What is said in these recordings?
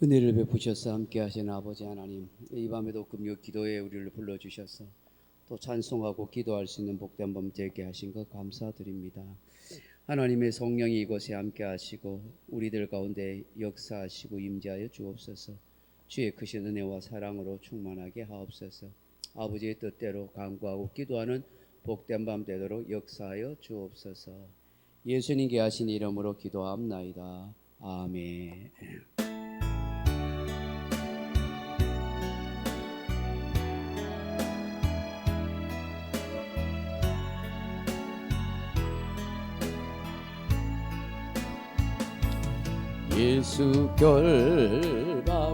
은혜를 베푸셔서 함께 하시는 아버지 하나님, 이 밤에도 금요 기도에 우리를 불러주셔서 또 찬송하고 기도할 수 있는 복된 밤 되게 하신 것 감사드립니다. 하나님의 성령이 이곳에 함께 하시고 우리들 가운데 역사하시고 임재하여 주옵소서. 주의 크신 은혜와 사랑으로 충만하게 하옵소서. 아버지의 뜻대로 간구하고 기도하는 복된 밤 되도록 역사하여 주옵소서. 예수님께 하신 이름으로 기도합나이다. 아멘. 예수 결박부셨도다.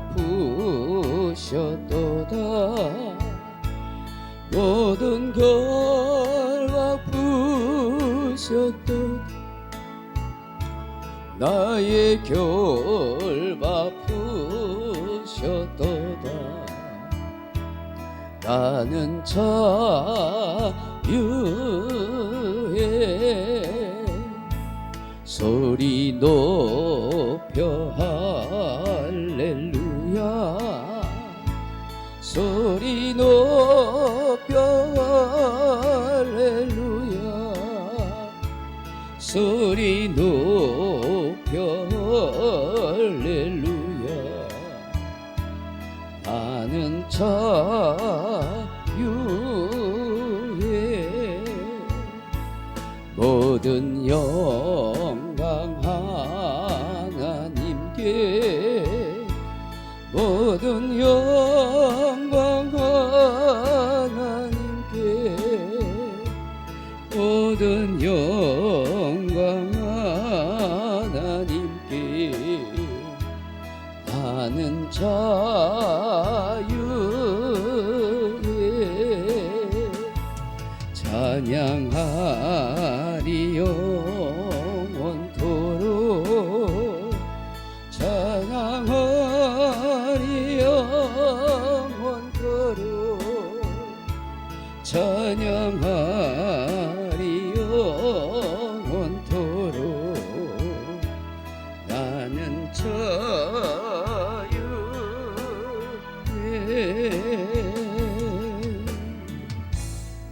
모든 결박부셨도다. 나의 결박부셨도다. 나는 자유해. 소리 높여 할렐루야. 소리 높여 할렐루야. 소리 높여 할렐루야. 나는 자유해. 모든 영광 하나님께. 모든 영광 하나님께. 모든 영광 하나님께. 나는 자유해. 찬양하리 영원토록. 찬양하리 영원토록. 찬양하리 영원토록. 나는 자유해.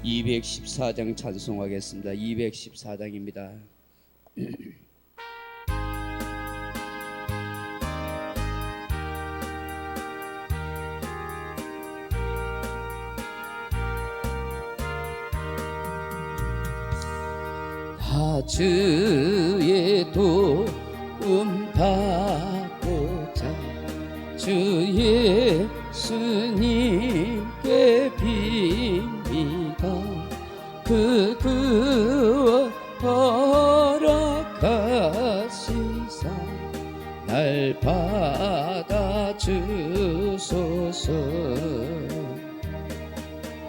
214장 찬송하겠습니다. 214장입니다. 다 주의 도움 받고자 주 예수님께 빕니다. 그와 허락하시사 날 받아주소서.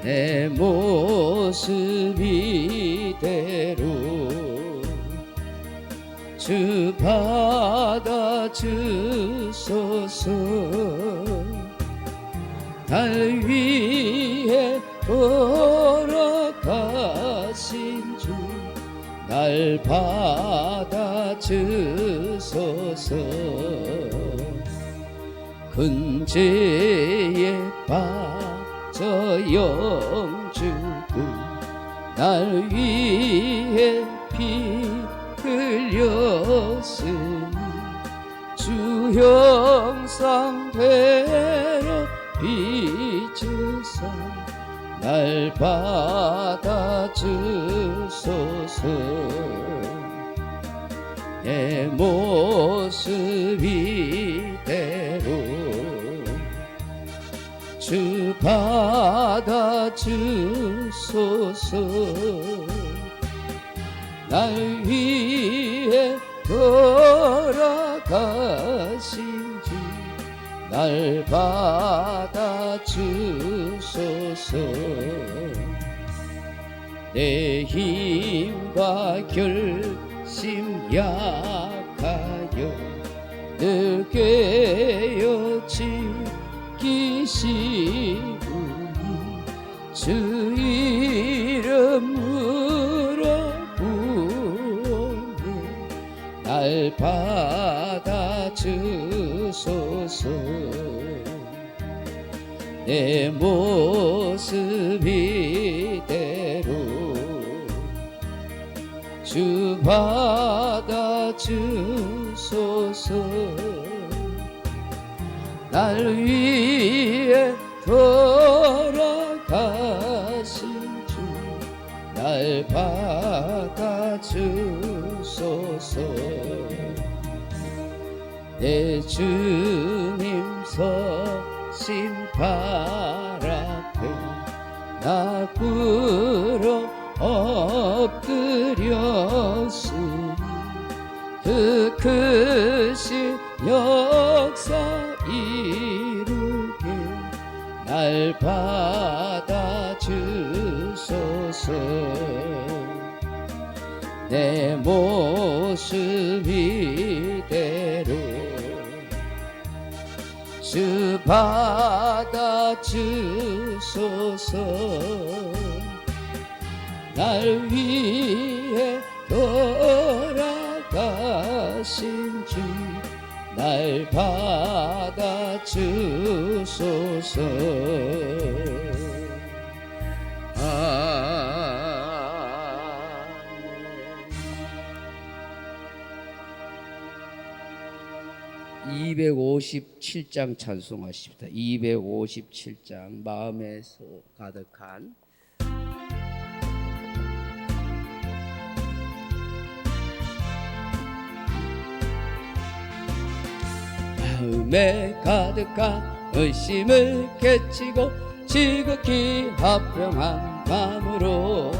내 모습 이대로 주 받아주소서. 날 위해 돌아가신 주 날 받아주소서. 근죄에 빠져 영주고 날 위해 피 흘렸으니 주 형상대로 빚으사 날 받아주소서. 내 모습 이대로 주 받아주소서. 날 위해 돌아가신 주 날 받아주소서. 내 힘과 결심 약하여 늘 깨어지기시우니 주 이름으로 구원해 날 받아주소서. 주소서. 내 모습 이대로 주 받아주소서. 날 위해 돌아가신 주 날 받아주소서. 내 주님 서신 발 앞에 나 꿇어 엎드렸으니 그 크신 역사 이루게 날 받아주소서. 내 모습 이대로 주 받아주소서. 날 위해 돌아가신 주 날 받아주소서. 아멘. 257장 찬송하십니다. 257장 마음에서 가득한 마음에 가득한 의심을 깨치고 지극히 화평한 마음으로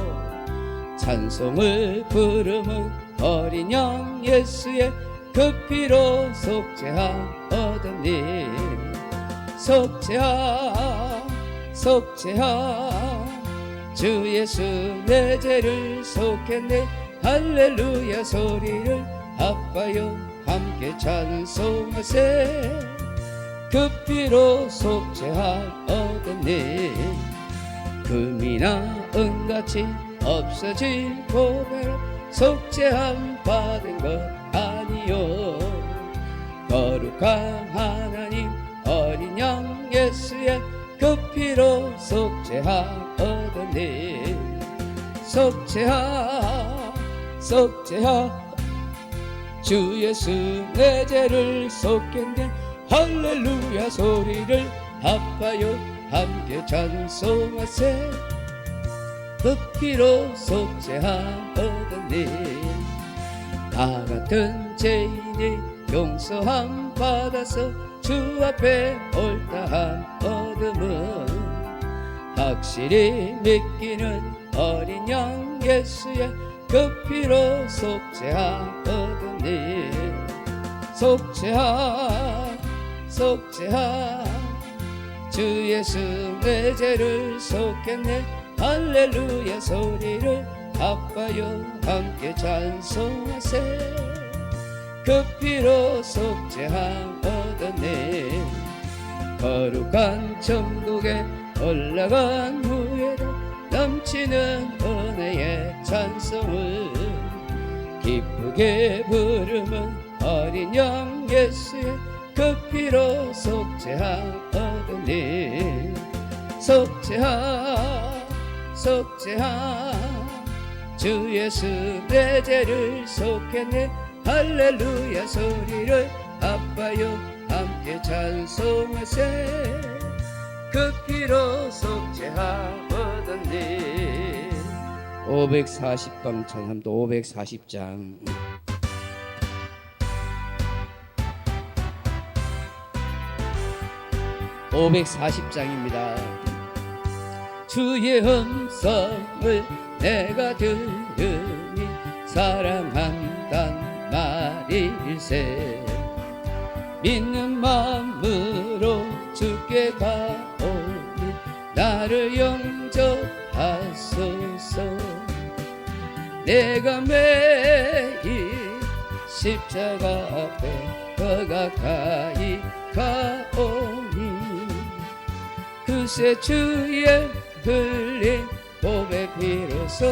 찬송을 부르는 어린 양 예수의 그 피로 속죄함 얻으니 속죄하 주 예수 내 죄를 속했네. 할렐루야 소리를 아빠여 함께 찬송하세. 그 피로 속죄함 얻으니 금이나 은같이 없어질 고배로 속죄함 받은 것 아니요. 거룩한 하나님 어린 양 예수의 그 피로 속죄함 얻으니 속죄하 주 예수 내 죄를 속했네. 할렐루야 소리를 아파요 함께 찬송하세. 그 피로 속죄함 얻으니 나 같은 죄인이 용서함 받아서 주 앞에 옳다함 얻음은 확실히 믿기는 어린 양 예수의 그 피로 속죄함 얻으니 속죄하 주 예수 내 죄를 속했네. 할렐루야 소리를 아빠여 함께 찬송하세. 그 피로 속죄함 얻었네. 거룩한 천국에 올라간 후에도 넘치는 은혜의 찬송을 기쁘게 부르면 어린 양 예수의 그 피로 속죄함 얻으니 속죄하 주 예수 내 죄를 속했네. 할렐루야 소리를 아빠여 함께 찬송하세. 그 피로 속죄함 얻었네. 540방 찬송도 540장. (540장입니다) 주의 음성을 내가 들으니 사랑한단 말일세. 믿는 마음으로 주께 가오니 나를 영접하소서. 내가 매일 십자가 앞에 더 가까이 가오니 그새 주의 흘린 보배 피로써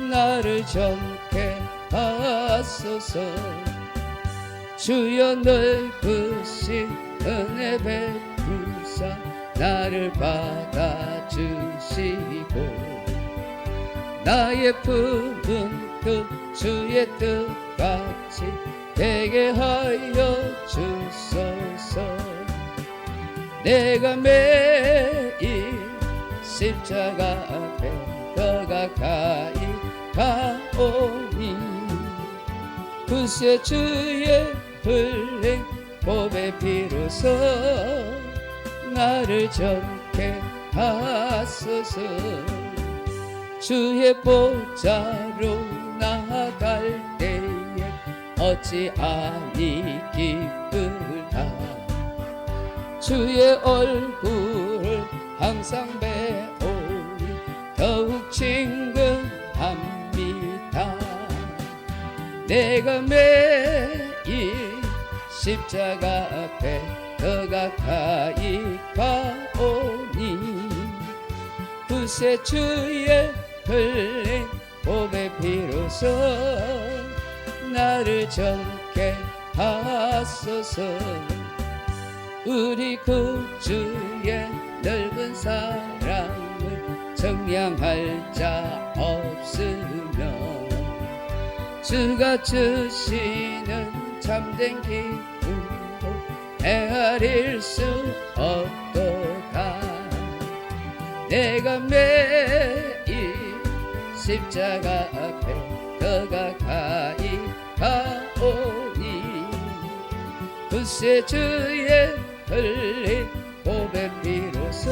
나를 정케 하소서. 주여 넓으신 은혜 베푸사 나를 받아주시고 나의 품은 그 주의 뜻같이 되게 하여 주소서. 내가 매일 십자가 앞에 더 가까이 가오니 그새 주의 흘린 보배 피로써 나를 정케 하소서. 주의 보좌로 나아갈 때에 어찌 아니 기쁘다. 주의 얼굴을 항상 배우니 더욱 친근합니다. 내가 매일 십자가 앞에 더 가까이 가오니 그새 주의 흘린 보배 피로써 나를 정케 하소서. 우리 구주의 넓은 사랑을 정량할 자 없으며 주가 주시는 참된 기쁨도 헤아릴 수 없도다. 내가 매일 십자가 앞에 더 가까이 가오니 그새 주의 흘린 보배 피로써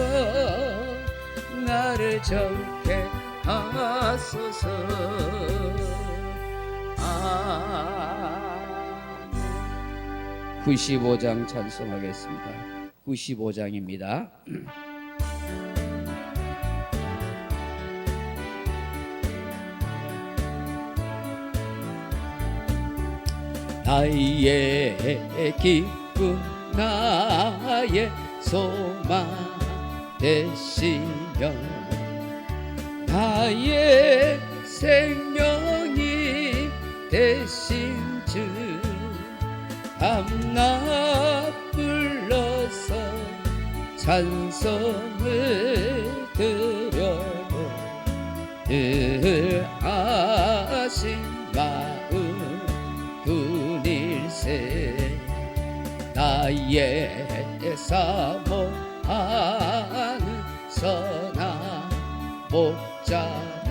나를 정케 하소서. 아멘. 95장 찬송하겠습니다. 95장입니다. 나의 기쁨 나의 소망 되시며 나의 생명이 되신 주 밤낮 불러서 찬송을 드려도 늘 아신 마음 분일세. 나의 사모하는 선한 목자는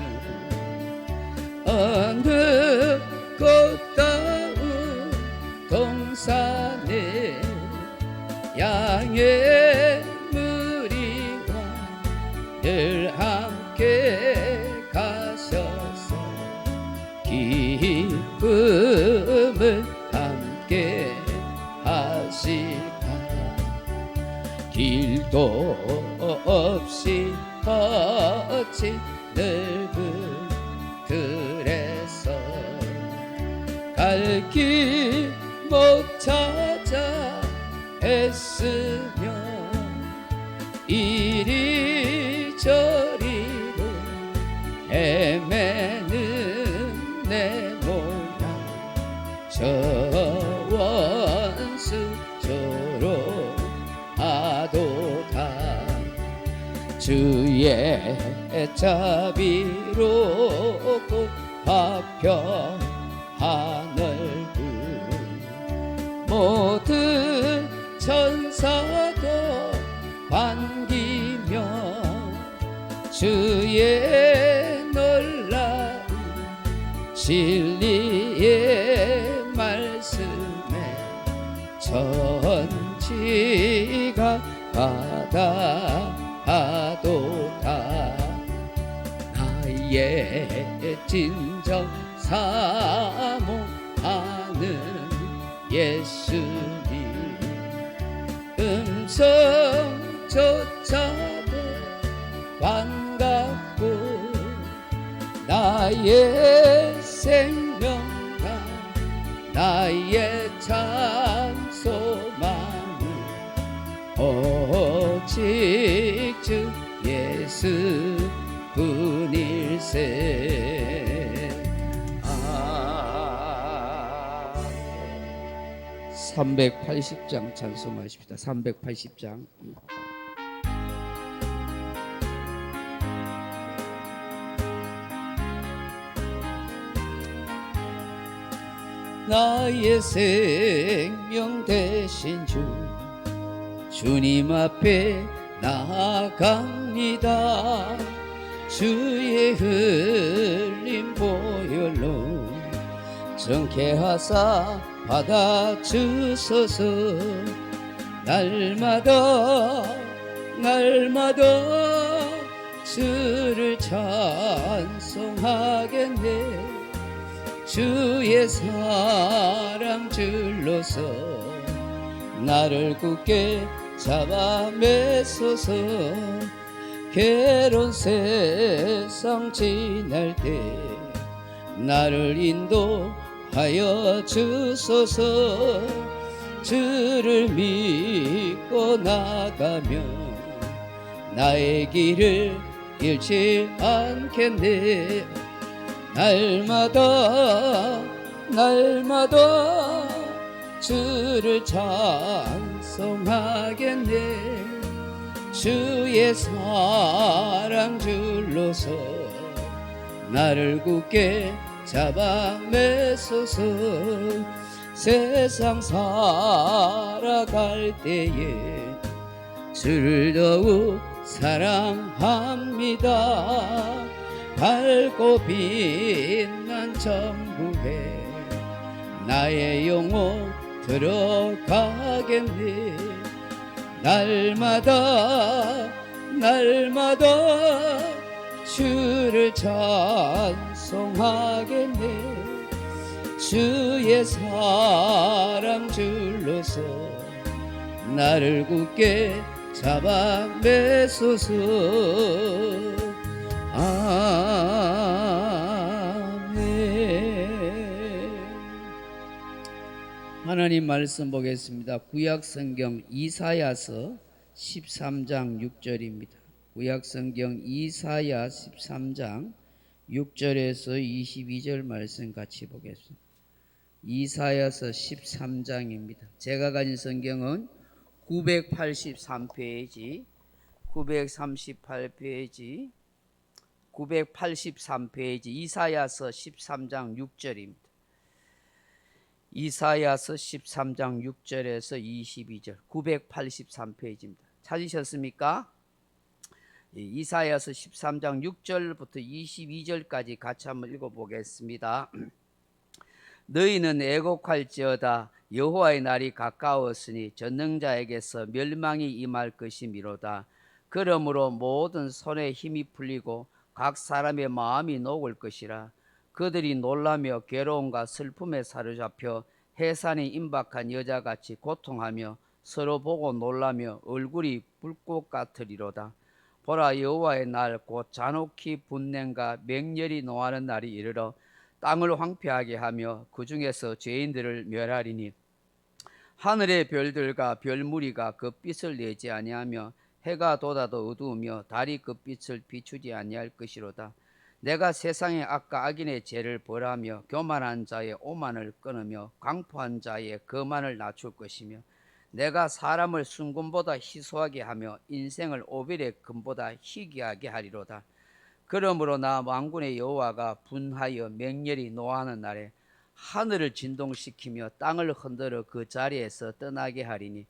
어느 꽃다운 동산에 양의 무리와 늘 함께 가셔서 기쁨을 함께 하시다. 길도 없이 거친 넓은 들에서 갈 길 못 찾아 애쓰며 이리저리로 헤매는 내 모양 저 원수 조롱하도다. 주의 자비로 곱합혀 하늘구 모든 천사도 반기며 주의 놀라운 진리의 말씀에 천지가 바다하도다. 나의 진정 사모하는 예수님 음성조차도 반갑고 나의 생명과 나의 참 소망은 오직 주 예수 분일세. 380장 찬송하십시다. 380장. 나의 생명 되신 주 주님 앞에 나아갑니다. 주의 흘린 보혈로 정케하사 받아주소서. 날마다 주를 찬송하겠네. 주의 사랑 줄로서 나를 굳게 잡아 매소서. 괴로운 세상 지날 때 나를 인도하여 주소서. 주를 믿고 나가며 나의 길을 잃지 않겠네. 날마다 주를 찬송하겠네. 주의 사랑 줄로서 나를 굳게 잡아 매소서. 세상 살아갈 때에 주를 더욱 사랑합니다. 밝고 빛난 천국에 나의 영혼 들어가겠네. 날마다 주를 찬송하겠네. 주의 사랑 줄로서 나를 굳게 잡아 매소서. 아멘. 하나님 말씀 보겠습니다. 구약성경 이사야서 13장 6절입니다. 구약성경 이사야 13장 6절에서 22절 말씀 같이 보겠습니다. 이사야서 13장입니다. 제가 가진 성경은 983페이지, 938페이지, 983페이지 이사야서 13장 6절입니다. 이사야서 13장 6절에서 22절 983페이지입니다. 찾으셨습니까? 이사야서 13장 6절부터 22절까지 같이 한번 읽어보겠습니다. 너희는 애곡할지어다. 여호와의 날이 가까웠으니 전능자에게서 멸망이 임할 것이미로다. 그러므로 모든 손에 힘이 풀리고 각 사람의 마음이 녹을 것이라. 그들이 놀라며 괴로움과 슬픔에 사로잡혀 해산이 임박한 여자같이 고통하며 서로 보고 놀라며 얼굴이 불꽃 같으리로다. 보라, 여호와의 날 곧 잔혹히 분냄과 맹렬히 노하는 날이 이르러 땅을 황폐하게 하며 그 중에서 죄인들을 멸하리니 하늘의 별들과 별무리가 그 빛을 내지 아니하며 해가 돋아도 어두우며 달이 그 빛을 비추지 아니할 것이로다. 내가 세상의 악과 악인의 죄를 벌하며 교만한 자의 오만을 끊으며 강포한 자의 거만을 낮출 것이며 내가 사람을 순금보다 희소하게 하며 인생을 오벨의 금보다 희귀하게 하리로다. 그러므로 나 만군의 여호와가 분하여 맹렬히 노하는 날에 하늘을 진동시키며 땅을 흔들어 그 자리에서 떠나게 하리니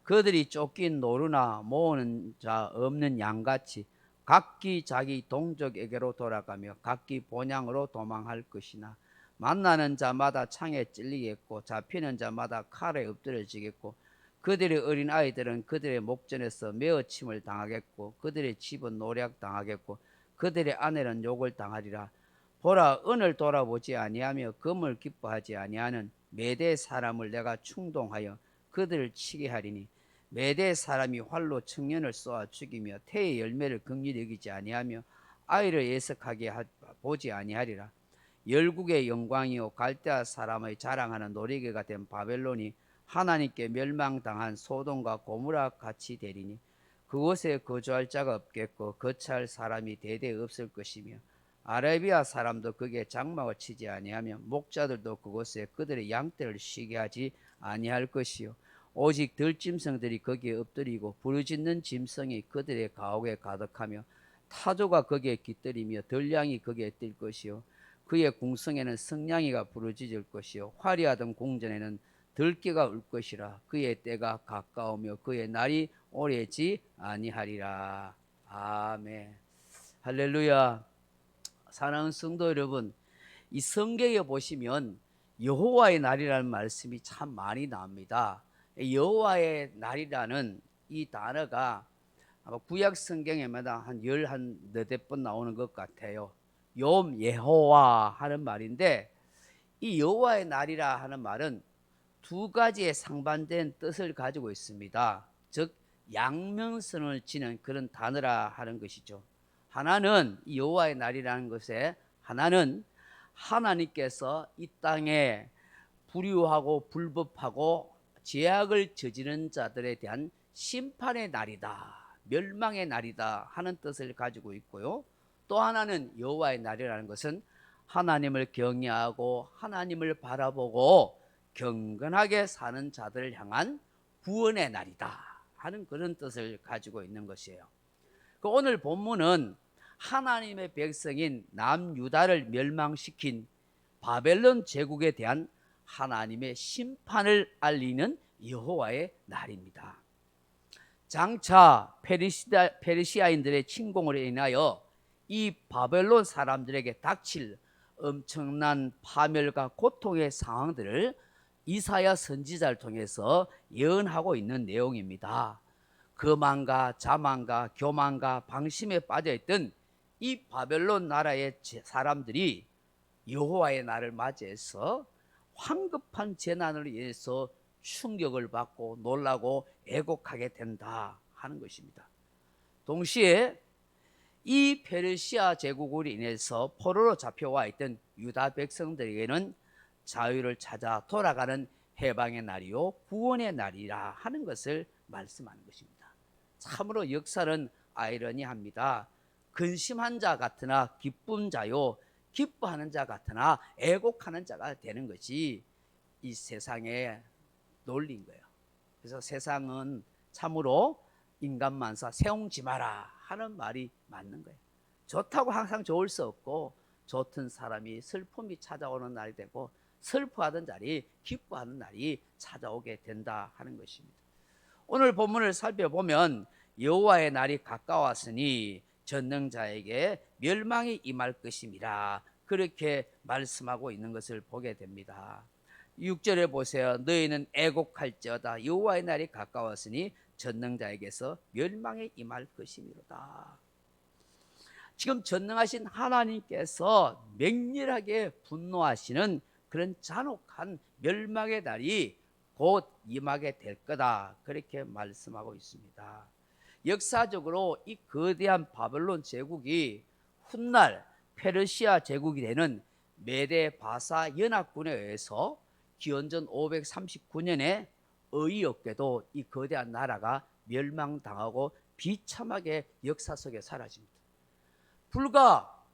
그들이 쫓긴 노루나 모으는 자 없는 양같이 각기 자기 동족에게로 돌아가며 각기 본향으로 도망할 것이나 만나는 자마다 창에 찔리겠고 잡히는 자마다 칼에 엎드려지겠고 그들의 어린 아이들은 그들의 목전에서 메어침을 당하겠고 그들의 집은 노략당하겠고 그들의 아내는 욕을 당하리라. 보라, 은을 돌아보지 아니하며 금을 기뻐하지 아니하는 메대 사람을 내가 충동하여 그들을 치게 하리니 메대 사람이 활로 청년을 쏘아 죽이며 태의 열매를 긍휼히 여기지 아니하며 아이를 예석하게 보지 아니하리라. 열국의 영광이요 갈대아 사람의 자랑하는 노리개가 된 바벨론이 하나님께 멸망당한 소돔과 고무라 같이 되리니 그곳에 거주할 자가 없겠고 거처할 사람이 대대 없을 것이며 아라비아 사람도 거기에 장막을 치지 아니하며 목자들도 그곳에 그들의 양떼를 쉬게 하지 아니할 것이요 오직 들짐승들이 거기에 엎드리고 부르짖는 짐승이 그들의 가옥에 가득하며 타조가 거기에 깃들이며 들량이 거기에 뛸 것이요 그의 궁성에는 승냥이가 부르짖을 것이요 화려하던 궁전에는 들깨가 울 것이라 그의 때가 가까우며 그의 날이 오래지 아니하리라. 아멘. 할렐루야. 사랑하는 성도 여러분, 이 성경에 보시면 여호와의 날이라는 말씀이 참 많이 나옵니다. 여호와의 날이라는 이 단어가 아마 구약 성경에마다 한 14번 나오는 것 같아요. 욤 예호와 하는 말인데 이 여호와의 날이라 하는 말은 두 가지의 상반된 뜻을 가지고 있습니다. 즉 양면성을 지닌 그런 단어라 하는 것이죠. 하나는 이 여호와의 날이라는 것에 하나는 하나님께서 이 땅에 불의하고 불법하고 죄악을 저지른 자들에 대한 심판의 날이다, 멸망의 날이다 하는 뜻을 가지고 있고요. 또 하나는 여호와의 날이라는 것은 하나님을 경외하고 하나님을 바라보고 경건하게 사는 자들을 향한 구원의 날이다 하는 그런 뜻을 가지고 있는 것이에요. 오늘 본문은 하나님의 백성인 남유다를 멸망시킨 바벨론 제국에 대한 하나님의 심판을 알리는 여호와의 날입니다. 장차 페르시아인들의 침공으로 인하여 이 바벨론 사람들에게 닥칠 엄청난 파멸과 고통의 상황들을 이사야 선지자를 통해서 예언하고 있는 내용입니다. 거만과 자만과 교만과 방심에 빠져있던 이 바벨론 나라의 사람들이 여호와의 날을 맞이해서 황급한 재난으로 인해서 충격을 받고 놀라고 애곡하게 된다 하는 것입니다. 동시에 이 페르시아 제국으로 인해서 포로로 잡혀와 있던 유다 백성들에게는 자유를 찾아 돌아가는 해방의 날이요 구원의 날이라 하는 것을 말씀하는 것입니다. 참으로 역사는 아이러니합니다. 근심한 자 같으나 기쁜 자요 기뻐하는 자 같으나 애곡하는 자가 되는 것이 이 세상의 논리인 거예요. 그래서 세상은 참으로 인간만사 세웅지 마라 하는 말이 맞는 거예요. 좋다고 항상 좋을 수 없고 좋던 사람이 슬픔이 찾아오는 날이 되고 슬퍼하던 자리 기뻐하는 날이 찾아오게 된다 하는 것입니다. 오늘 본문을 살펴보면 여호와의 날이 가까웠으니 전능자에게 멸망이 임할 것임이라 그렇게 말씀하고 있는 것을 보게 됩니다. 6절에 보세요. 너희는 애곡할지어다 여호와의 날이 가까웠으니 전능자에게서 멸망이 임할 것이미로다. 지금 전능하신 하나님께서 맹렬하게 분노하시는 그런 잔혹한 멸망의 날이 곧 임하게 될 거다 그렇게 말씀하고 있습니다. 역사적으로 이 거대한 바벨론 제국이 훗날 페르시아 제국이 되는 메데 바사 연합군에 의해서 기원전 539년에 어이없게도 이 거대한 나라가 멸망당하고 비참하게 역사 속에 사라집니다. 불과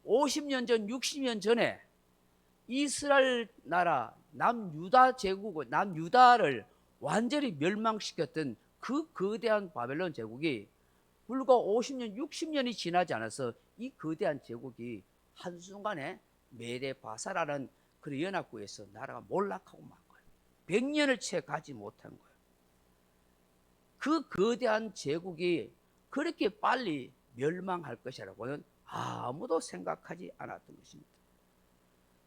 50년 전 60년 전에 이스라엘 나라 남유다 제국, 남유다를 완전히 멸망시켰던 그 거대한 바벨론 제국이 불과 50년 60년이 지나지 않아서 이 거대한 제국이 한순간에 메데 바사라는 그 연합국에서 나라가 몰락하고 만 거예요. 100년을 채 가지 못한 거예요. 그 거대한 제국이 그렇게 빨리 멸망할 것이라고는 아무도 생각하지 않았던 것입니다.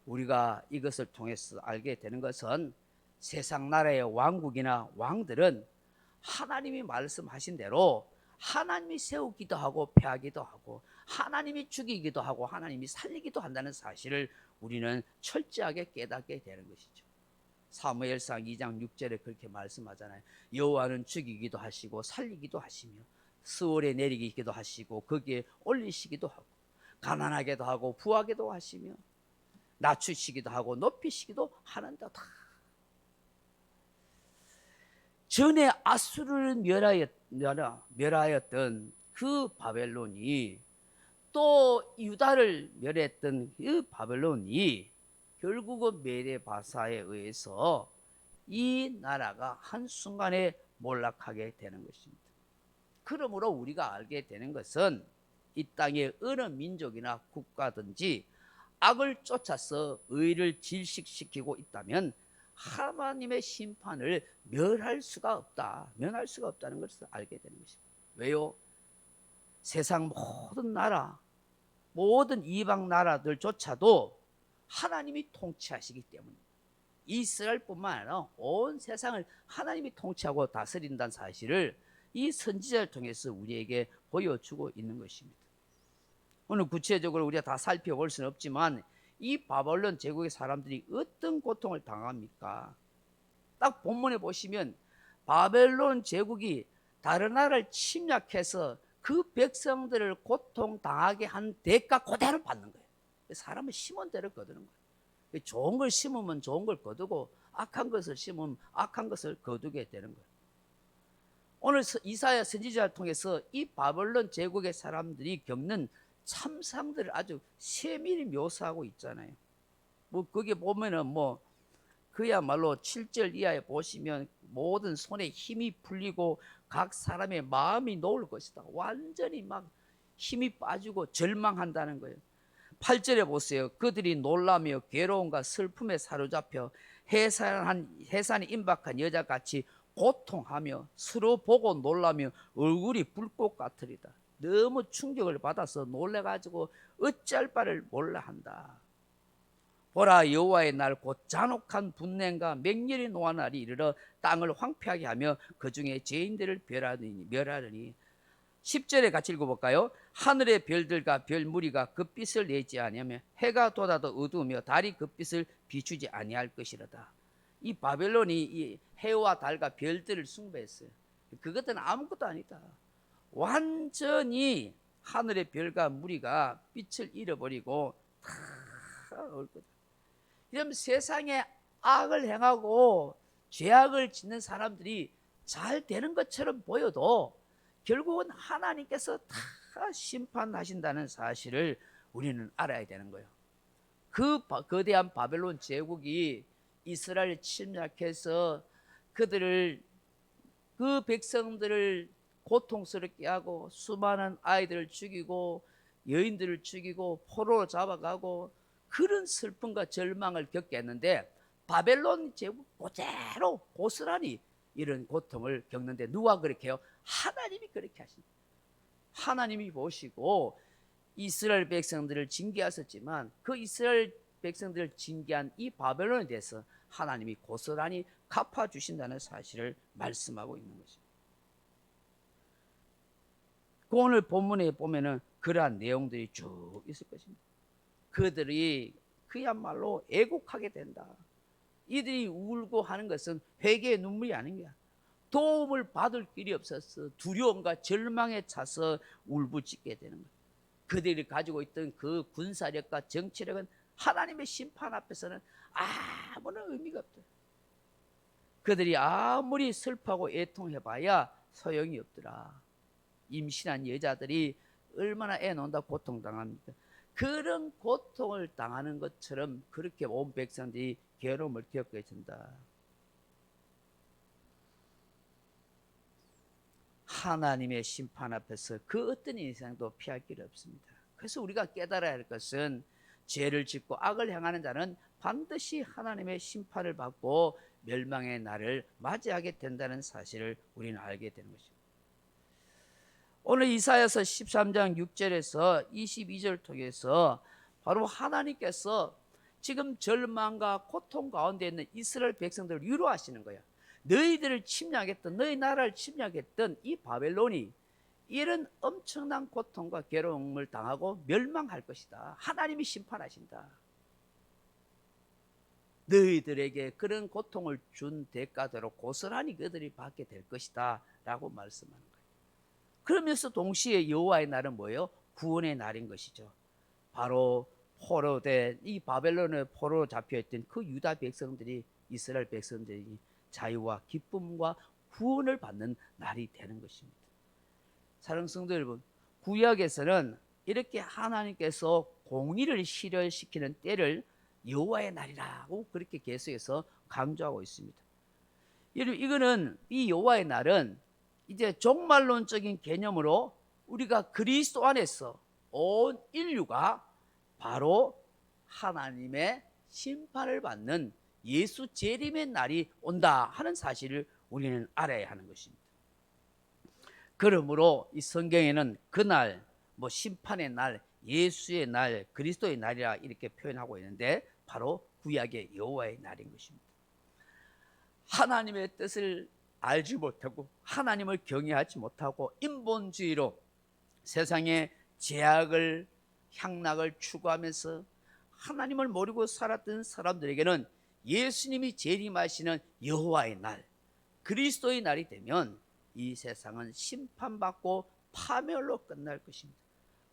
우리가 이것을 통해서 알게 되는 것은 세상 나라의 왕국이나 왕들은 하나님이 말씀하신 대로 하나님이 세우기도 하고 패하기도 하고 하나님이 죽이기도 하고 하나님이 살리기도 한다는 사실을 우리는 철저하게 깨닫게 되는 것이죠. 사무엘상 2장 6절에 그렇게 말씀하잖아요. 여호와는 죽이기도 하시고 살리기도 하시며 스월에 내리기도 하시고 거기에 올리시기도 하고 가난하게도 하고 부하게도 하시며 낮추시기도 하고 높이시기도 하는다. 전에 아수르를 멸하였던 그 바벨론이 또 유다를 멸했던 이 바벨론이 결국은 메데바사에 의해서 이 나라가 한순간에 몰락하게 되는 것입니다. 그러므로 우리가 알게 되는 것은 이 땅에 어느 민족이나 국가든지 악을 쫓아서 의를 질식시키고 있다면 하나님의 심판을 면할 수가 없다. 면할 수가 없다는 것을 알게 되는 것입니다. 왜요? 세상 모든 나라, 모든 이방 나라들조차도 하나님이 통치하시기 때문에 이스라엘뿐만 아니라 온 세상을 하나님이 통치하고 다스린다는 사실을 이 선지자를 통해서 우리에게 보여주고 있는 것입니다. 오늘 구체적으로 우리가 다 살펴볼 수는 없지만 이 바벨론 제국의 사람들이 어떤 고통을 당합니까? 딱 본문에 보시면 바벨론 제국이 다른 나라를 침략해서 그 백성들을 고통당하게 한 대가 그대로 받는 거예요. 사람은 심은 대로 거두는 거예요. 좋은 걸 심으면 좋은 걸 거두고 악한 것을 심으면 악한 것을 거두게 되는 거예요. 오늘 이사야 선지자를 통해서 이 바벨론 제국의 사람들이 겪는 참상들을 아주 세밀히 묘사하고 있잖아요. 뭐 거기 보면은 뭐 그야말로 7절 이하에 보시면 모든 손에 힘이 풀리고 각 사람의 마음이 놓을 것이다. 완전히 막 힘이 빠지고 절망한다는 거예요. 8절에 보세요. 그들이 놀라며 괴로움과 슬픔에 사로잡혀 해산이 임박한 여자같이 고통하며 서로 보고 놀라며 얼굴이 불꽃 같으리다. 너무 충격을 받아서 놀래가지고 어찌할 바를 몰라 한다. 보라, 여호와의 날 곧 잔혹한 분냄과 맹렬히 노한 날이 이르러 땅을 황폐하게 하며 그 중에 죄인들을 멸하느니 10절에 같이 읽어볼까요? 하늘의 별들과 별 무리가 그 빛을 내지 아니하며 해가 돋아도 어두우며 달이 그 빛을 비추지 아니할 것이로다. 이 바벨론이 이 해와 달과 별들을 숭배했어요. 그것은 아무것도 아니다. 완전히 하늘의 별과 무리가 빛을 잃어버리고 다 올 거다. 이러면 세상에 악을 행하고 죄악을 짓는 사람들이 잘 되는 것처럼 보여도 결국은 하나님께서 다 심판하신다는 사실을 우리는 알아야 되는 거예요. 그 거대한 바벨론 제국이 이스라엘을 침략해서 그 백성들을 고통스럽게 하고 수많은 아이들을 죽이고 여인들을 죽이고 포로로 잡아가고 그런 슬픔과 절망을 겪게 했는데 바벨론 제국 그대로 고스란히 이런 고통을 겪는데 누가 그렇게 해요? 하나님이 그렇게 하십니다. 하나님이 보시고 이스라엘 백성들을 징계하셨지만 그 이스라엘 백성들을 징계한 이 바벨론에 대해서 하나님이 고스란히 갚아주신다는 사실을 말씀하고 있는 것입니다. 그 오늘 본문에 보면은 그러한 내용들이 쭉 있을 것입니다. 그들이 그야말로 애곡하게 된다. 이들이 울고 하는 것은 회개의 눈물이 아닌 거야. 도움을 받을 길이 없어서 두려움과 절망에 차서 울부짖게 되는 거야. 그들이 가지고 있던 그 군사력과 정치력은 하나님의 심판 앞에서는 아무런 의미가 없다. 그들이 아무리 슬퍼하고 애통해봐야 소용이 없더라. 임신한 여자들이 얼마나 애 낳는다 고통당합니까? 그런 고통을 당하는 것처럼 그렇게 온 백성들이 괴로움을 겪게 된다. 하나님의 심판 앞에서 그 어떤 인생도 피할 길이 없습니다. 그래서 우리가 깨달아야 할 것은 죄를 짓고 악을 행하는 자는 반드시 하나님의 심판을 받고 멸망의 날을 맞이하게 된다는 사실을 우리는 알게 되는 것입니다. 오늘 이사야서 13장 6절에서 22절 통해서 바로 하나님께서 지금 절망과 고통 가운데 있는 이스라엘 백성들을 위로하시는 거예요. 너희들을 침략했던, 너희 나라를 침략했던 이 바벨론이 이런 엄청난 고통과 괴로움을 당하고 멸망할 것이다. 하나님이 심판하신다. 너희들에게 그런 고통을 준 대가대로 고스란히 그들이 받게 될 것이다 라고 말씀하는 거예요. 그러면서 동시에 여호와의 날은 뭐예요? 구원의 날인 것이죠. 바로 포로된 이 바벨론의 포로로 잡혀있던 그 유다 백성들이, 이스라엘 백성들이 자유와 기쁨과 구원을 받는 날이 되는 것입니다. 사랑하는 성도 여러분, 구약에서는 이렇게 하나님께서 공의를 실현시키는 때를 여호와의 날이라고 그렇게 계속해서 강조하고 있습니다. 이거는 이 여호와의 날은 이제 종말론적인 개념으로 우리가 그리스도 안에서 온 인류가 바로 하나님의 심판을 받는 예수 재림의 날이 온다 하는 사실을 우리는 알아야 하는 것입니다. 그러므로 이 성경에는 그날, 심판의 날, 예수의 날, 그리스도의 날이라 이렇게 표현하고 있는데 바로 구약의 여호와의 날인 것입니다. 하나님의 뜻을 알지 못하고 하나님을 경외하지 못하고 인본주의로 세상의 제약을 향락을 추구하면서 하나님을 모르고 살았던 사람들에게는 예수님이 재림하시는 여호와의 날, 그리스도의 날이 되면 이 세상은 심판받고 파멸로 끝날 것입니다.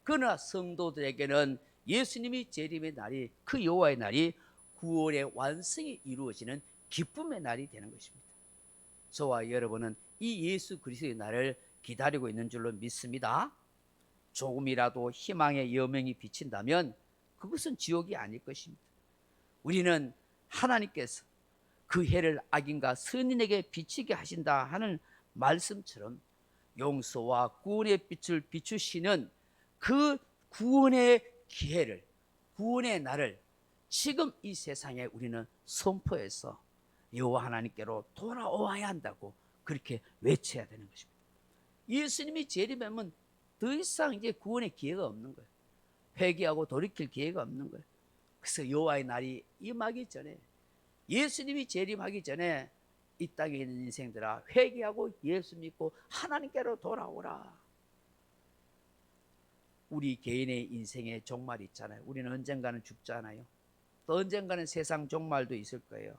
그러나 성도들에게는 예수님이 재림의 날이, 그 여호와의 날이 구원의 완성이 이루어지는 기쁨의 날이 되는 것입니다. 저와 여러분은 이 예수 그리스도의 날을 기다리고 있는 줄로 믿습니다. 조금이라도 희망의 여명이 비친다면 그것은 지옥이 아닐 것입니다. 우리는 하나님께서 그 해를 악인과 선인에게 비치게 하신다 하는 말씀처럼 용서와 구원의 빛을 비추시는 그 구원의 기회를, 구원의 날을 지금 이 세상에 우리는 선포해서 여호와 하나님께로 돌아와야 한다고 그렇게 외쳐야 되는 것입니다. 예수님이 재림하면 더 이상 이제 구원의 기회가 없는 거예요. 회개하고 돌이킬 기회가 없는 거예요. 그래서 여호와의 날이 임하기 전에, 예수님이 재림하기 전에 이 땅에 있는 인생들아, 회개하고 예수 믿고 하나님께로 돌아오라. 우리 개인의 인생의 종말이 있잖아요. 우리는 언젠가는 죽잖아요. 또 언젠가는 세상 종말도 있을 거예요.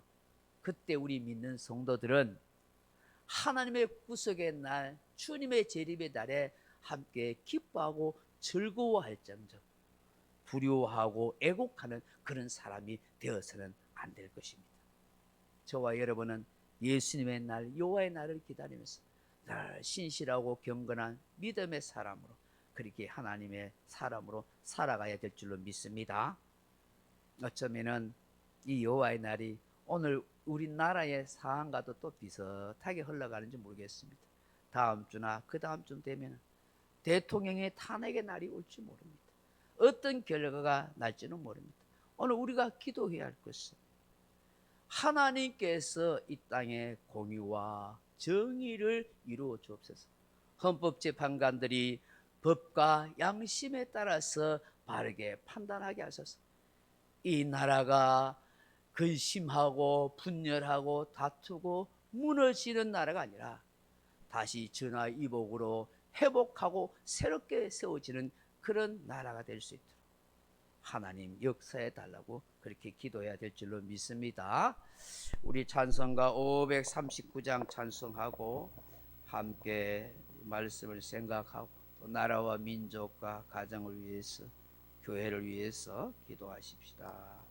그때 우리 믿는 성도들은 하나님의 구속의 날, 주님의 재림의 날에 함께 기뻐하고 즐거워할 정정, 두려워하고 애곡하는 그런 사람이 되어서는 안 될 것입니다. 저와 여러분은 예수님의 날, 여호와의 날을 기다리면서 늘 신실하고 경건한 믿음의 사람으로, 그렇게 하나님의 사람으로 살아가야 될 줄로 믿습니다. 어쩌면은 이 여호와의 날이 오늘 우리나라의 상황과도 또 비슷하게 흘러가는지 모르겠습니다. 다음 주나 그 다음 주 되면 대통령의 탄핵의 날이 올지 모릅니다. 어떤 결과가 날지는 모릅니다. 오늘 우리가 기도해야 할 것은 하나님께서 이 땅에 공의와 정의를 이루어 주옵소서. 헌법재판관들이 법과 양심에 따라서 바르게 판단하게 하소서. 이 나라가 근심하고 분열하고 다투고 무너지는 나라가 아니라 다시 전화위복으로 회복하고 새롭게 세워지는 그런 나라가 될 수 있도록 하나님 역사해 달라고 그렇게 기도해야 될 줄로 믿습니다. 우리 찬송가 539장 찬송하고 함께 말씀을 생각하고 또 나라와 민족과 가정을 위해서, 교회를 위해서 기도하십시다.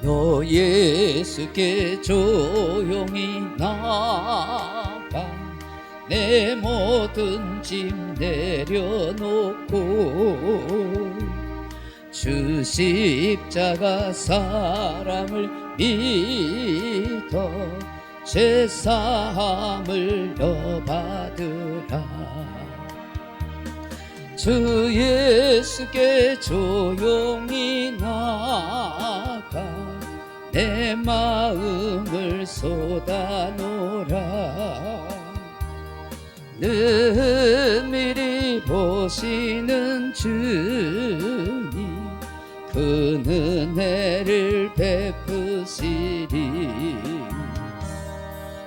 너 예수께 조용히 나가 내 모든 짐 내려놓고 주 십자가 사랑을 믿어 죄사함을 너 받으라. 주 예수께 조용히 나가 내 마음을 쏟아놓으라. 은밀히 보시는 주님 그 은혜를 베푸시리.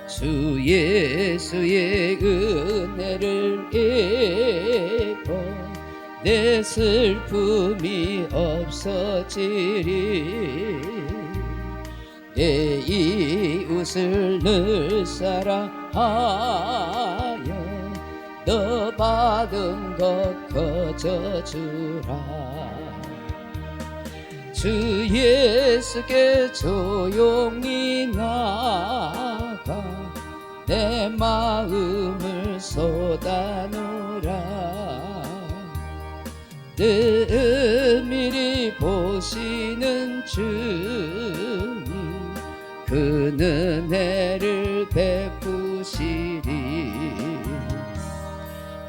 주 예수의 은혜를 입어 내 슬픔이 없어지리. 내 이웃을 늘 사랑하여 너 받은 것 거저주라. 주 예수께 조용히 나가 내 마음을 쏟아놓으라. 은밀히 보시는 주님 그 은혜를 베푸시리.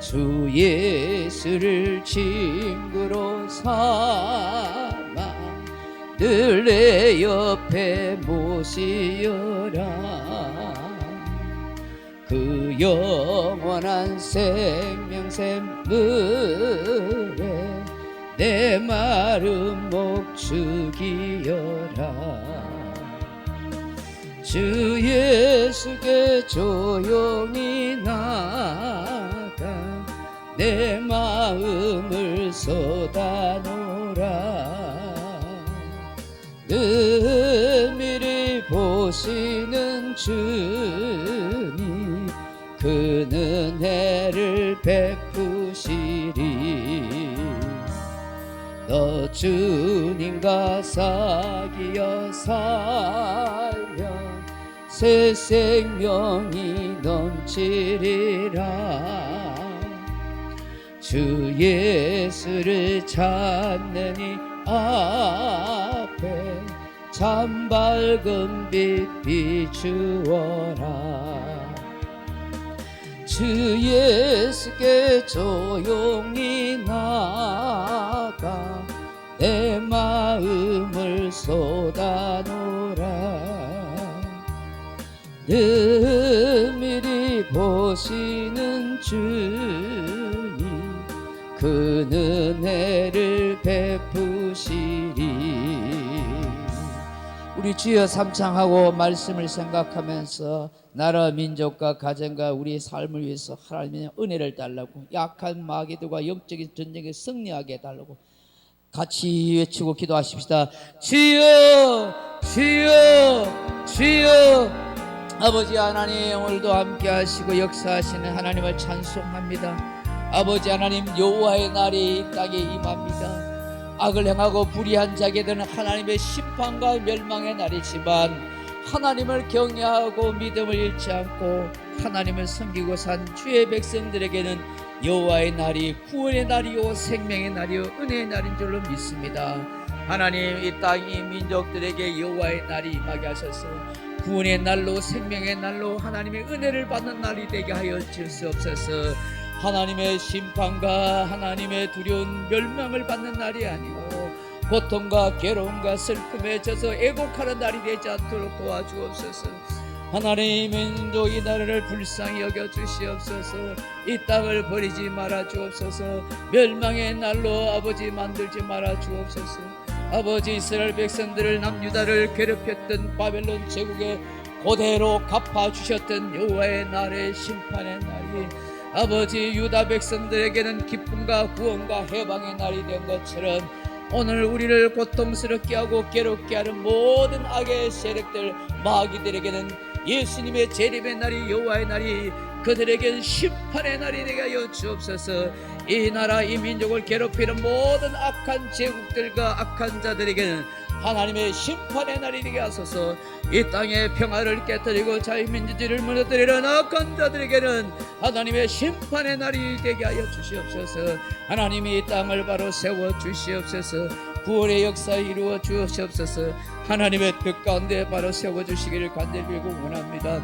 주 예수를 친구로 삼아 늘 내 옆에 모시어라. 그 영원한 생명샘 물에 내 마른 목 죽이어라. 주 예수께 조용히 나가 내 마음을 쏟아놓으라. 은밀히 보시는 주님 그 은혜를 베푸시리. 너 주님과 사귀어 살면 새 생명이 넘치리라. 주 예수를 찾는 이 앞에 참 밝은 빛 비추어라. 주 예수께 조용히 나가 내 마음을 쏟아놓으라. 은밀히 보시는 주님 그 은혜를 베푸시리. 우리 주여 삼창하고 말씀을 생각하면서 나라 민족과 가정과 우리의 삶을 위해서 하나님의 은혜를 달라고, 약한 마귀들과 영적인 전쟁에 승리하게 해달라고 같이 외치고 기도하십시다. 주여 주여 주여. 아버지 하나님, 오늘도 함께 하시고 역사하시는 하나님을 찬송합니다. 아버지 하나님, 여호와의 날이 이 땅에 임합니다. 악을 행하고 불의한 자에게는 하나님의 심판과 멸망의 날이지만 하나님을 경외하고 믿음을 잃지 않고 하나님을 섬기고 산 주의 백성들에게는 여호와의 날이 구원의 날이요 생명의 날이요 은혜의 날인 줄로 믿습니다. 하나님, 이 땅 이 민족들에게 여호와의 날이 임하게 하셔서 구원의 날로 생명의 날로 하나님의 은혜를 받는 날이 되게 하여 주시옵소서. 하나님의 심판과 하나님의 두려운 멸망을 받는 날이 아니고 고통과 괴로움과 슬픔에 져서 애곡하는 날이 되지 않도록 도와주옵소서. 하나님, 민족 이 나라를 불쌍히 여겨 주시옵소서. 이 땅을 버리지 말아 주옵소서. 멸망의 날로 아버지 만들지 말아 주옵소서. 아버지, 이스라엘 백성들을 남유다를 괴롭혔던 바벨론 제국에 그대로 갚아주셨던 여호와의 날의 심판의 날이 아버지 유다 백성들에게는 기쁨과 구원과 해방의 날이 된 것처럼 오늘 우리를 고통스럽게 하고 괴롭게 하는 모든 악의 세력들 마귀들에게는 예수님의 재림의 날이 여호와의 날이 그들에게는 심판의 날이 되게 하여 주옵소서. 이 나라 이 민족을 괴롭히는 모든 악한 제국들과 악한 자들에게는 하나님의 심판의 날이 되게 하소서. 이 땅의 평화를 깨뜨리고 자유민주주의를 무너뜨리는 악한 자들에게는 하나님의 심판의 날이 되게 하여 주시옵소서. 하나님이 이 땅을 바로 세워 주시옵소서. 구원의 역사 이루어 주시옵소서. 하나님의 뜻 가운데 바로 세워 주시기를 간절히 빌고 원합니다.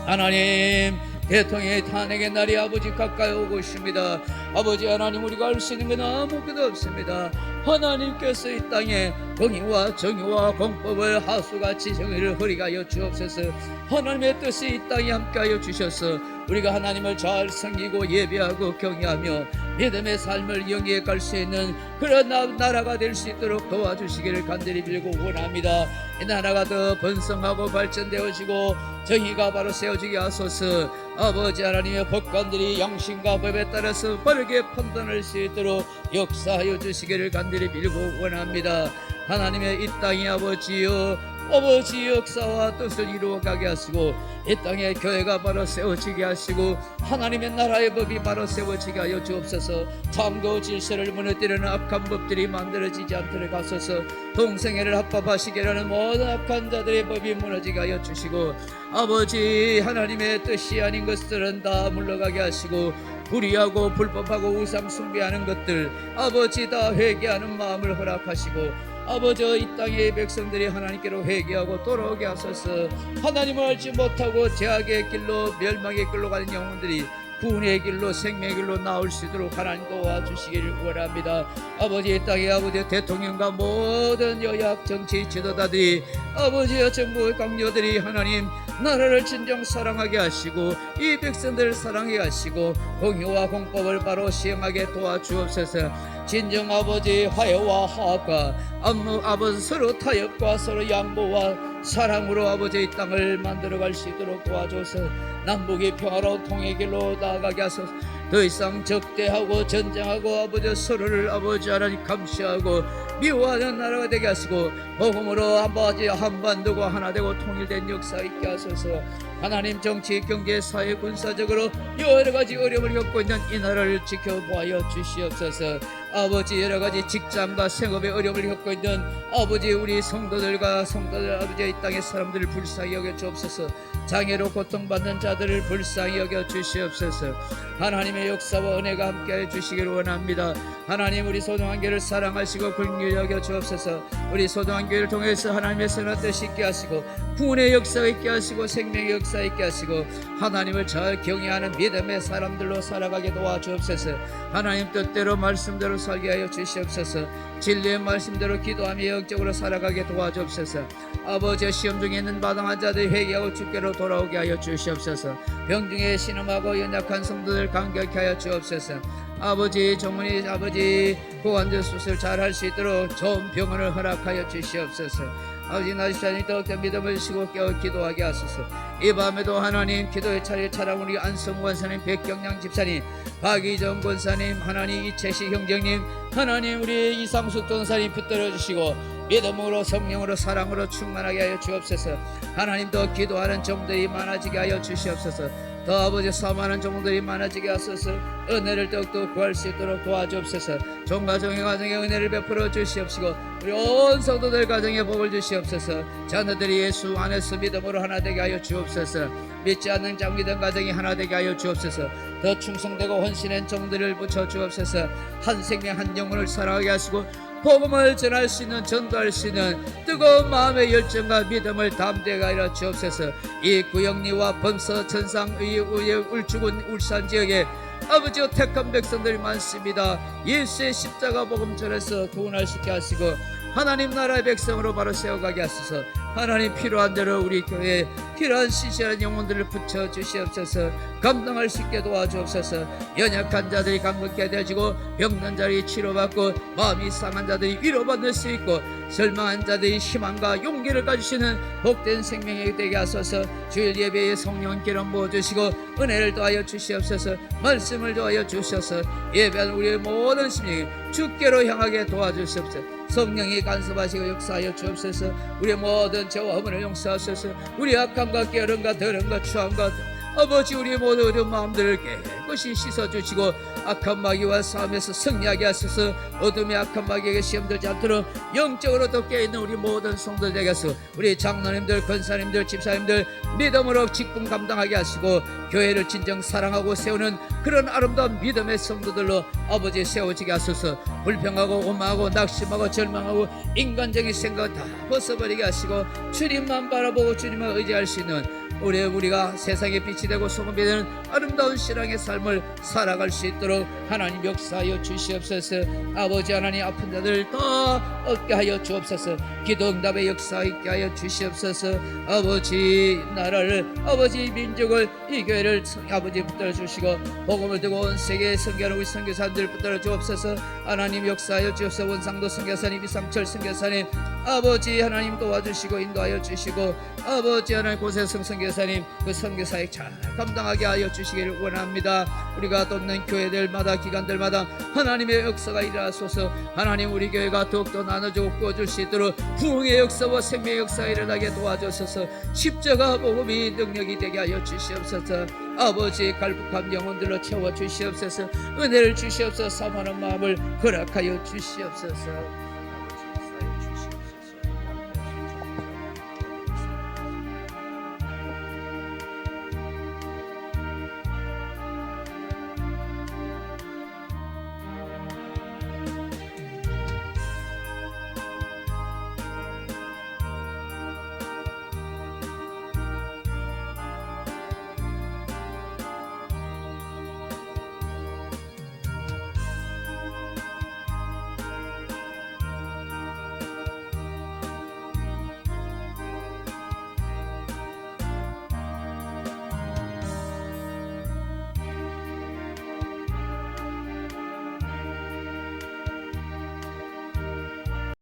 하나님, 대통령의 탄핵의 날이 아버지 가까이 오고 있습니다. 아버지 하나님, 우리가 알 수 있는 건 아무것도 없습니다. 하나님께서 이 땅에 공의와 정의와 공법을 하수같이 정의를 허리가여 주옵소서. 하나님의 뜻이 이 땅에 함께하여 주셔서 우리가 하나님을 잘 섬기고 예배하고 경외하며 믿음의 삶을 영위해 갈 수 있는 그런 나라가 될 수 있도록 도와주시기를 간절히 빌고 원합니다. 이 나라가 더 번성하고 발전되어지고 정의가 바로 세워지게 하소서. 아버지 하나님의 법관들이 양심과 법에 따라서 바르게 판단할 수 있도록 역사하여 주시기를 간절히 빌고 원합니다. 하나님의 이 땅이 아버지여 아버지 역사와 뜻을 이루어가게 하시고 이 땅에 교회가 바로 세워지게 하시고 하나님의 나라의 법이 바로 세워지게 하여 주옵소서. 창조 질서를 무너뜨리는 악한 법들이 만들어지지 않도록 하소서. 동성애를 합법화시키려 하는 모든 악한 자들의 법이 무너지게 하여 주시고 아버지 하나님의 뜻이 아닌 것들은 다 물러가게 하시고 불의하고 불법하고 우상 숭배하는 것들 아버지 다 회개하는 마음을 허락하시고 아버지 이 땅의 백성들이 하나님께로 회개하고 돌아오게 하소서. 하나님을 알지 못하고 죄악의 길로 멸망의 길로 가는 영혼들이 구원의 길로 생명의 길로 나올 수 있도록 하나님 도와주시기를 원합니다. 아버지 이 땅의 아버지 대통령과 모든 여야 정치 지도자들이 아버지와 정부의 강요들이 하나님 나라를 진정 사랑하게 하시고 이 백성들을 사랑하게 하시고 공의와 공법을 바로 시행하게 도와주옵소서. 진정 아버지 화해와 화합과 아버지 서로 타협과 서로 양보와 사랑으로 아버지 이 땅을 만들어갈 수 있도록 도와줘서 남북이 평화로운 통의 길로 나아가게 하소서. 더 이상 적대하고 전쟁하고 아버지 서로를 아버지 하나님 감시하고 미워하는 나라가 되게 하시고 복음으로 아버지 한반도가 하나 되고 통일된 역사 있게 하소서. 하나님 정치 경제 사회 군사적으로 여러 가지 어려움을 겪고 있는 이 나라를 지켜보아 주시옵소서. 아버지 여러 가지 직장과 생업의 어려움을 겪고 있는 아버지 우리 성도들과 성도들 아버지 이 땅의 사람들을 불쌍히 여겨 주옵소서. 장애로 고통받는 자들을 불쌍히 여겨 주시옵소서. 하나님의 역사와 은혜가 함께해 주시기를 원합니다. 하나님 우리 소중한 교회를 사랑하시고 긍휼히 여겨 주옵소서. 우리 소중한 교회를 통해서 하나님의 선한 뜻이 있게 하시고 구원의 역사가 있게 하시고 생명의 역사 있게 하시고 하나님을 잘 경외하는 믿음의 사람들로 살아가게 도와주옵소서. 하나님 뜻대로 말씀대로 살게 하여 주시옵소서. 진리의 말씀대로 기도하며 영적으로 살아가게 도와주옵소서. 아버지 시험 중에 있는 마땅한 자들이 회개하고 주께로 돌아오게 하여 주시옵소서. 병중에 신음하고 연약한 성도들 감격케 하여 주옵소서. 아버지 정문이 아버지 고관절 수술 잘 할 수 있도록 좋은 병원을 허락하여 주시옵소서. 아버지 나시자니 더욱더 믿음을 주시고 깨어 기도하게 하소서. 이 밤에도 하나님 기도의 차례 차량 우리 안성 권사님 백경량 집사님 박이정 권사님 하나님 이채식 형제님 하나님 우리 이상숙 전사님 붙들어 주시고 믿음으로 성령으로 사랑으로 충만하게 하여 주옵소서. 하나님 더 기도하는 종들이 많아지게 하여 주시옵소서. 더 아버지 사모하는 종들이 많아지게 하소서. 은혜를 더욱더 구할 수 있도록 도와주옵소서. 종가정의 가정에 은혜를 베풀어 주시옵시고 우리 온 성도들 가정에 복을 주시옵소서. 자녀들이 예수 안에서 믿음으로 하나 되게 하여 주옵소서. 믿지 않는 장미된 가정이 하나 되게 하여 주옵소서. 더 충성되고 헌신한 종들을 붙여 주옵소서. 한 생명 한 영혼을 사랑하게 하시고 복음을 전할 수 있는 전도할 수 있는 뜨거운 마음의 열정과 믿음을 담대하게 하여 주옵소서. 이 구영리와 범서 천상의 울주군 울산 지역에 아버지와 택한 백성들이 많습니다. 예수의 십자가 복음 전해서 구원할 수 있게 하시고 하나님 나라의 백성으로 바로 세워가게 하소서. 하나님 필요한 대로 우리 교회에 필요한 시시한 영혼들을 붙여 주시옵소서. 감당할 수 있게 도와주옵소서. 연약한 자들이 감격케 되어지고 병든 자들이 치료받고 마음이 상한 자들이 위로받을 수 있고 절망한 자들이 희망과 용기를 가지시는 복된 생명이 되게 하소서. 주일 예배에 성령 기름 부어주시고 은혜를 더하여 주시옵소서. 말씀을 더하여 주셔서 예배하는 우리의 모든 심령이 주께로 향하게 도와주시옵소서. 성령이 간섭하시고 역사하여 주옵소서. 우리의 모든 죄와 허물을 용서하소서. 우리 악함과 게으름과 더러움과 추함과 아버지 우리 모든 마음들을 깨끗이 씻어주시고 악한 마귀와 싸움에서 승리하게 하소서. 어둠의 악한 마귀에게 시험들지 않도록 영적으로 더 깨어있는 우리 모든 성도들에게 하소서. 우리 장로님들 권사님들 집사님들 믿음으로 직분 감당하게 하시고 교회를 진정 사랑하고 세우는 그런 아름다운 믿음의 성도들로 아버지 세워지게 하소서. 불평하고 오만하고 낙심하고 절망하고 인간적인 생각 다 벗어버리게 하시고 주님만 바라보고 주님을 의지할 수 있는 우리가 세상의 빛이 되고 소금이 되는 아름다운 신앙의 삶을 살아갈 수 있도록 하나님 역사하여 주시옵소서. 아버지 하나님 아픈 자들 다 얻게 하여 주옵소서. 기도 응답의 역사 있게 하여 주시옵소서. 아버지 나라를 아버지 민족을 이 교회를 아버지 붙들어 주시고 복음을 두고 온 세계에 선교하는 우리 선교사님들 붙들어 주옵소서. 하나님 역사하여 주옵소서. 원상도 선교사님 이상철 선교사님 아버지 하나님 도와주시고 인도하여 주시고 아버지 하나님 고세성 선교사님 그 선교사역 잘 감당하게 하여 주시기를 원합니다. 우리가 돕는 교회들마다 기관들마다 하나님의 역사가 일어나소서. 하나님 우리 교회가 더욱더 나눠주고 꾸어줄 수 있도록 부흥의 역사와 생명의 역사가 일어나게 도와주소서. 십자가 복음이 능력이 되게 하여 주시옵소서. 아버지 갈급한 영혼들로 채워 주시옵소서. 은혜를 주시옵소서. 사모하는 마음을 허락하여 주시옵소서.